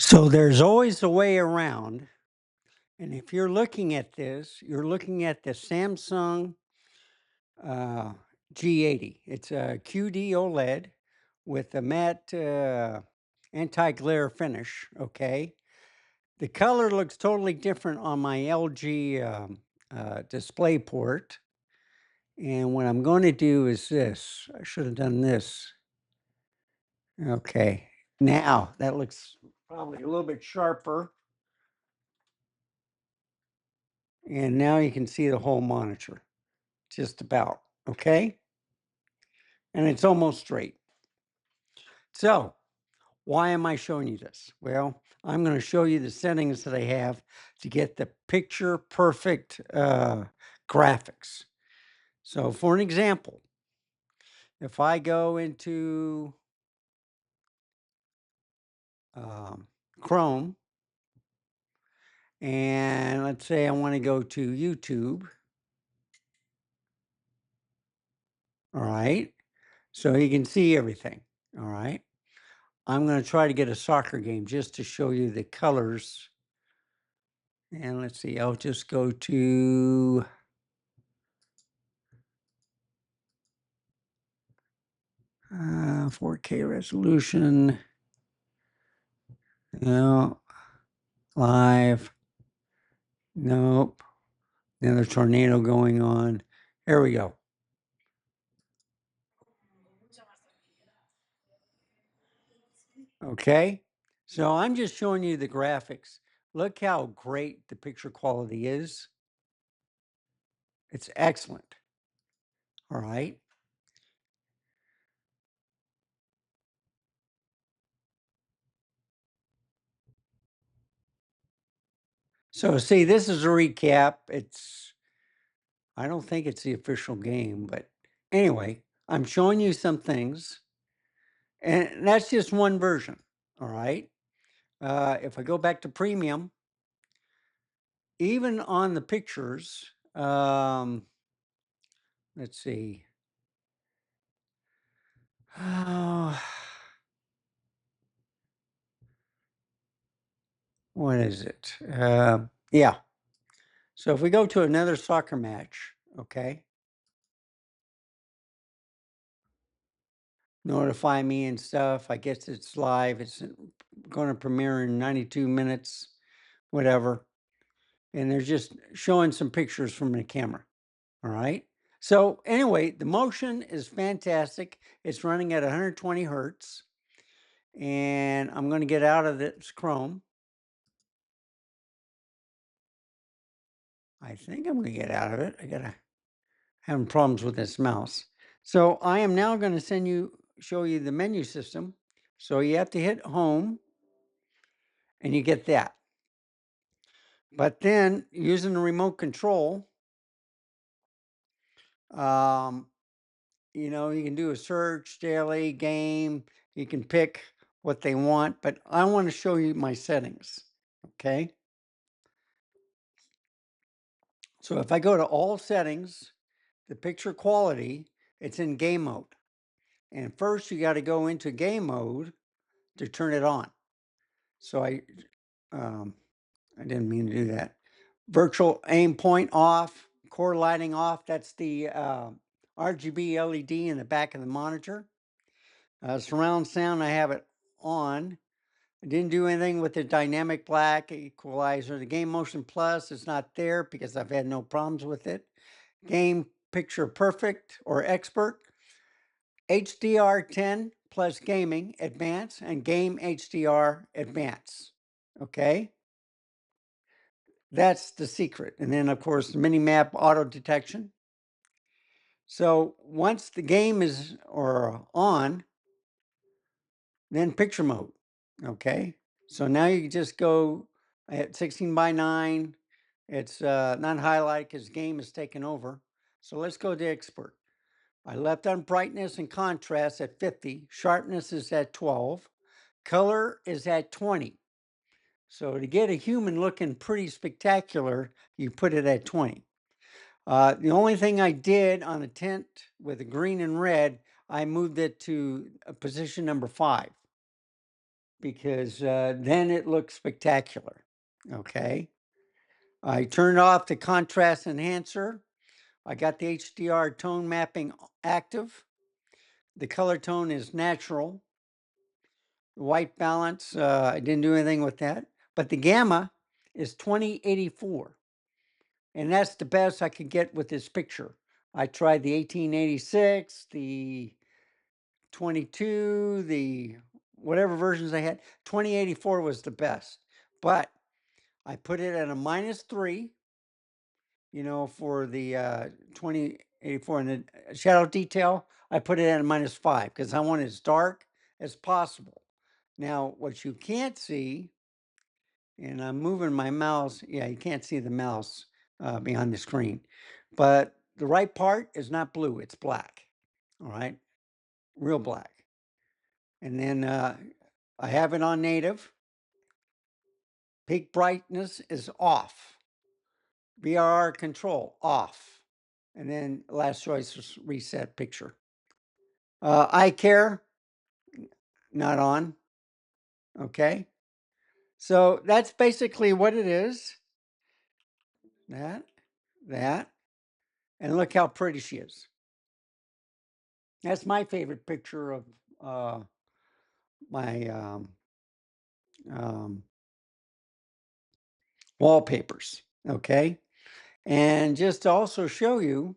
So there's always a way around. And if you're looking at this, you're looking at the Samsung uh, G80. It's a QD OLED with a matte anti-glare finish. Okay. The color looks totally different on my LG display port. And what I'm going to do is this. I should have done this. Okay. Now that looks probably a little bit sharper. And now you can see the whole monitor, just about, okay? And it's almost straight. So why am I showing you this? Well, I'm going to show you the settings that I have to get the picture perfect graphics. So for an example, if I go into Chrome, and let's say I want to go to YouTube, all right? So you can see everything, all right? I'm going to try to get a soccer game just to show you the colors. And let's see, I'll just go to 4K resolution. No, live. Nope. Another tornado going on. There we go. Okay. So I'm just showing you the graphics. Look how great the picture quality is. It's excellent. All right. So see, this is a recap. I don't think it's the official game, but anyway, I'm showing you some things. And that's just one version. All right. If I go back to premium, even on the pictures, let's see. Oh, what is it? Yeah. So if we go to another soccer match, okay, notify me and stuff. I guess it's live. It's going to premiere in 92 minutes, whatever. And they're just showing some pictures from the camera. All right. So anyway, the motion is fantastic. It's running at 120 hertz. And I'm going to get out of this Chrome. I think I'm going to get out of it. I got to having problems with this mouse. So I am now going to show you the menu system. So you have to hit home and you get that. But then using the remote control, um, you know, you can do a search, daily, game. You can pick what they want, but I want to show you my settings. Okay. So if I go to all settings, the picture quality, it's in game mode. And first you got to go into game mode to turn it on. So I didn't mean to do that. Virtual aim point off, core lighting off. That's the RGB LED in the back of the monitor. Surround sound, I have it on. I didn't do anything with the dynamic black equalizer. The Game Motion Plus is not there because I've had no problems with it. Game Picture Perfect or Expert. HDR10 plus Gaming Advance and Game HDR Advance. Okay. That's the secret. And then, of course, mini map auto detection. So once the game is on, then picture mode. Okay. So now you just go at 16 by 9. It's not highlighted because game is taken over. So let's go to expert. I left on brightness and contrast at 50. Sharpness is at 12. Color is at 20. So to get a human looking pretty spectacular, you put it at 20. The only thing I did on a tent with the green and red, I moved it to position number 5. because then it looks spectacular. Okay. I turned off the contrast enhancer. I got the HDR tone mapping active. The color tone is natural. The white balance, I didn't do anything with that. But the gamma is 2084. And that's the best I could get with this picture. I tried the 1886, the 22, the whatever versions I had. 2084 was the best. But I put it at a -3, for the 2084. And the shadow detail, I put it at a -5 because I want it as dark as possible. Now, what you can't see, and I'm moving my mouse, yeah, you can't see the mouse behind the screen, but the right part is not blue, it's black. All right, real black. And then I have it on native. Peak brightness is off. BRR control off. And then last choice is reset picture. Eye care, not on. Okay. So that's basically what it is. That, and look how pretty she is. That's my favorite picture of my um, wallpapers. Okay. And just to also show you,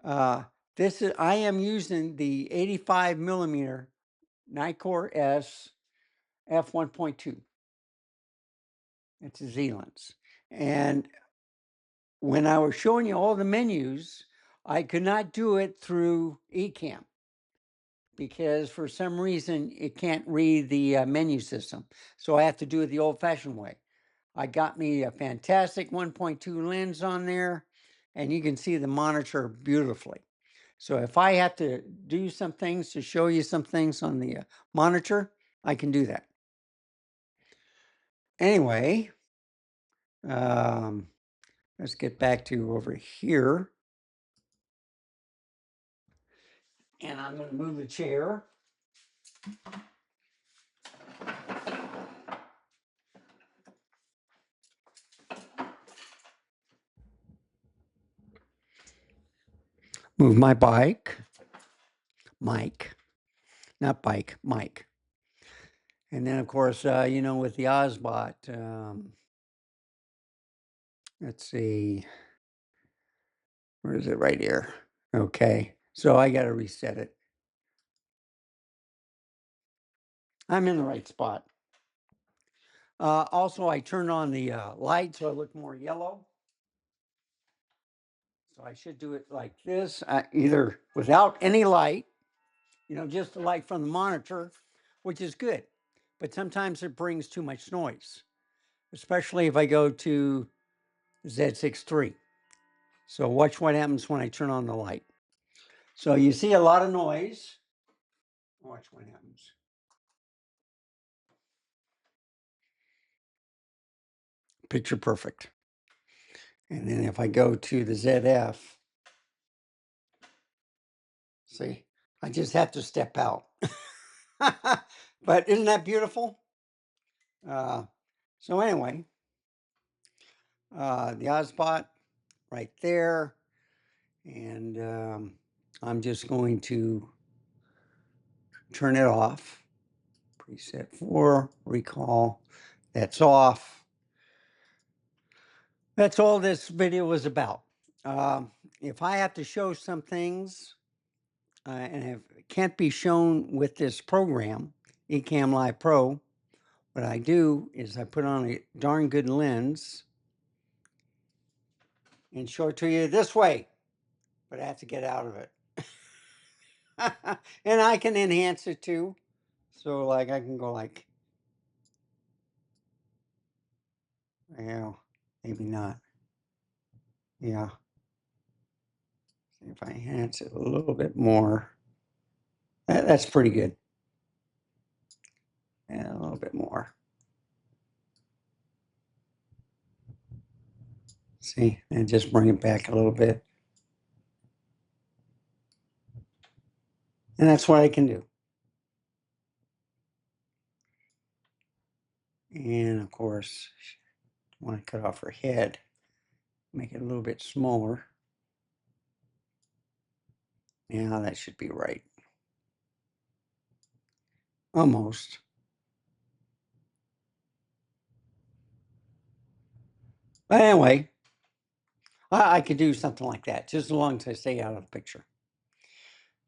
I am using the 85 millimeter Nikkor S f1.2. It's a Z lens. And when I was showing you all the menus, I could not do it through Ecamm because for some reason it can't read the menu system. So I have to do it the old fashioned way. I got me a fantastic 1.2 lens on there, and you can see the monitor beautifully. So if I have to do some things to show you some things on the monitor, I can do that. Anyway, let's get back to over here. And I'm going to move the chair. Move my mic, not bike, mic. And then, of course, with the Osbot, let's see, where is it? Right here. Okay, so I got to reset it. I'm in the right spot. Also, I turned on the light so I look more yellow. So I should do it like this, either without any light, just the light from the monitor, which is good. But sometimes it brings too much noise, especially if I go to Z6 III. So watch what happens when I turn on the light. So you see a lot of noise. Watch what happens. Picture perfect. And then if I go to the ZF, see, I just have to step out. But isn't that beautiful? So anyway, the Osbot right there. And I'm just going to turn it off. Preset 4, recall, that's off. That's all this video was about. If I have to show some things, and if it can't be shown with this program, Ecamm Live Pro, what I do is I put on a darn good lens and show it to you this way, but I have to get out of it. And I can enhance it too. So like I can go like, well, maybe not. Yeah. If I enhance it a little bit more, that's pretty good. And a little bit more. See, and just bring it back a little bit. And that's what I can do. And of course, want to cut off her head, make it a little bit smaller. Now that should be right. Almost. But anyway, I could do something like that, just as long as I stay out of the picture.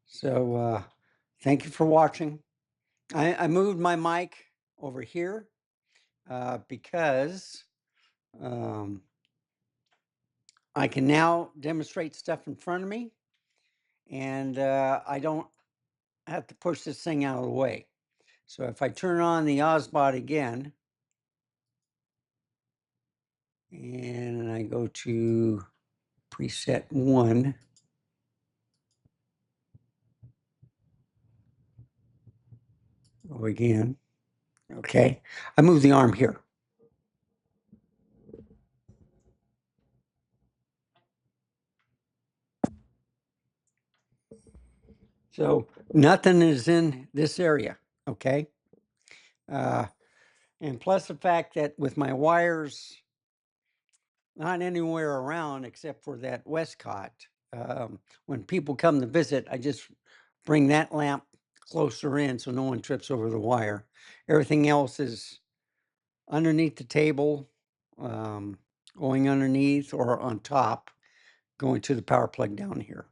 So thank you for watching. I moved my mic over here because I can now demonstrate stuff in front of me, and I don't have to push this thing out of the way. So if I turn on the Osbot again, and I go to preset 1, go again. Okay, I move the arm here. So nothing is in this area, okay? And plus the fact that with my wires not anywhere around except for that Westcott, when people come to visit, I just bring that lamp closer in so no one trips over the wire. Everything else is underneath the table, going underneath or on top, going to the power plug down here.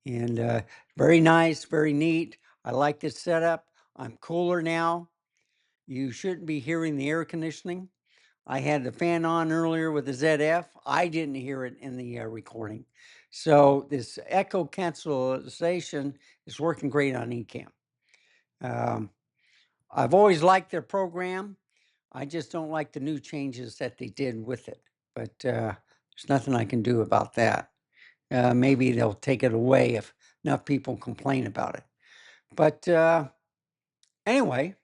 And very nice, very neat. I like this setup. I'm cooler now. You shouldn't be hearing the air conditioning. I had the fan on earlier with the ZF. I didn't hear it in the recording. So this echo cancellation is working great on Ecamm. I've always liked their program. I just don't like the new changes that they did with it. But there's nothing I can do about that. Maybe they'll take it away if enough people complain about it. But anyway,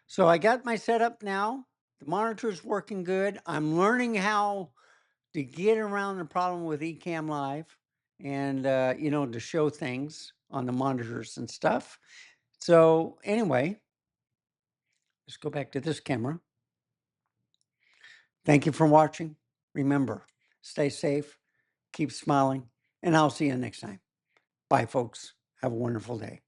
so I got my setup now. The monitor's working good. I'm learning how to get around the problem with Ecamm Live and, you know, to show things on the monitors and stuff. So anyway, let's go back to this camera. Thank you for watching. Remember, stay safe, keep smiling, and I'll see you next time. Bye, folks. Have a wonderful day.